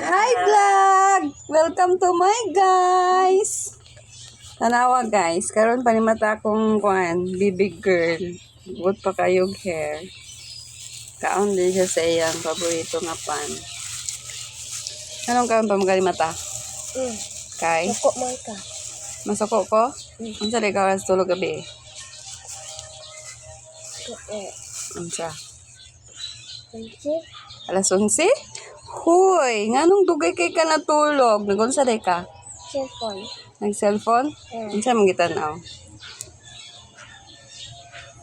Hi vlog! Welcome to my guys! Tanawa guys, karon pa ni mata akong bibig girl. Good pa kayog hair. Kaon din siya sa iyang paborito nga pan. Anong kaon pa magaling mata? Kay? Suko man ka. Masuko ko? Unsa di ka tulog gabi? Unsa? Alas 11? Hoy, nganong dugay kay ka natulog? Nagunsa day ka? Cellphone. Nag-cellphone? Unsa man gitanaw?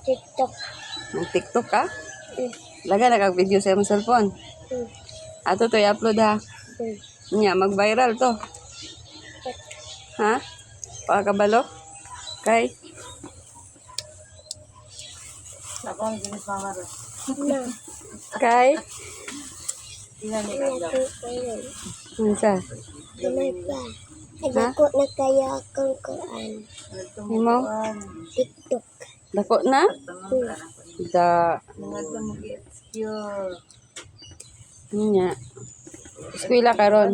TikTok. Nag-TikTok ka? Laga na kag video sa imong cellphone. Ato to i-upload ha. Nya mag-viral to. Ha? Pakabalo? Kay? Kay? Unsa? Ako na kaya kang kuan. Imo? TikTok. Dako na? Da. Nya. Eskwela karon.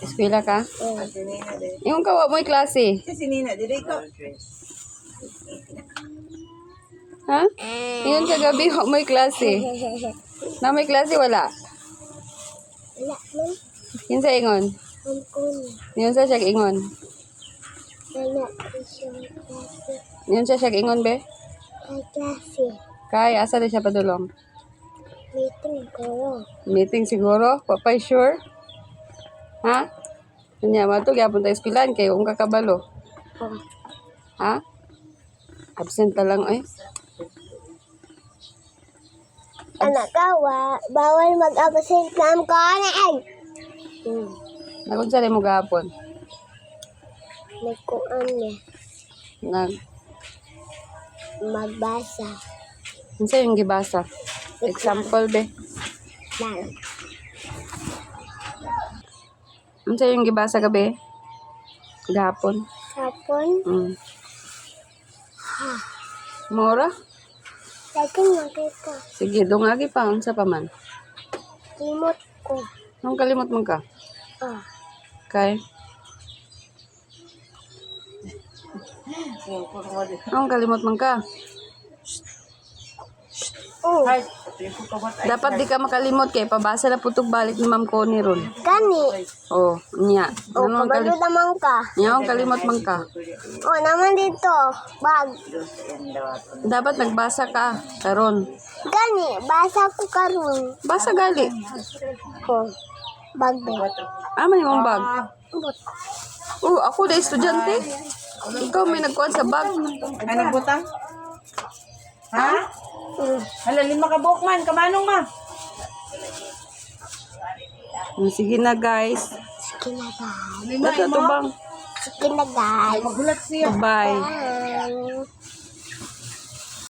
Eskwela ka? Yung kawa mo'y klase. Ha? Yun sa gabi wa mo'y klase. Na may klase wala. Wala man. Yun sa ingon. Angkon. Yun sa siya ingon. Wala isang klase. Yun sa siya ingon be. Ay klase. Kay asa na siya padulong. Meeting ko. Meeting siguro, wa pa sure. Ha? Nya mato gyapon ta eskwelahan kay kung kakabalo. Oh. Ha? Absent ta lang ay. Anak ka, bawal mag-absent ng kanan. Nagunsa mo gahapon? Nagkuan niya. Nag Magbasa. unsa yung gibasa? Example be. Lang. Unsa yung gibasa gabi? Gahapon. Hapon. Mora? Dagang makita. Sige, dungagi pa unsa pa man. Timot ko. Nung kalimot man ka? Ah. Kay? Nung kalimot man ka? Oh. Dapat di ka makalimot kay pabasa na putog balik ni Ma'am Connie ron. Gani. Oh, nya. Oh, kabalo naman ka. Nya, kalimot man ka. Oh, naman dito. Bag. Dapat nagbasa ka karon. Gani. Basa ko karon. Basa gali. Ko. Bag be. Man imong bag. But, Oh, ako na estudyante. Ikaw may nagkuhan sa bag. Ay, nagbutang? Ha? Hala, 5 ka buhok man. Kamanong ma? Sige na guys. sige na guys. Ito bang. Sige na guys. Magulat siya. Bye. Bye.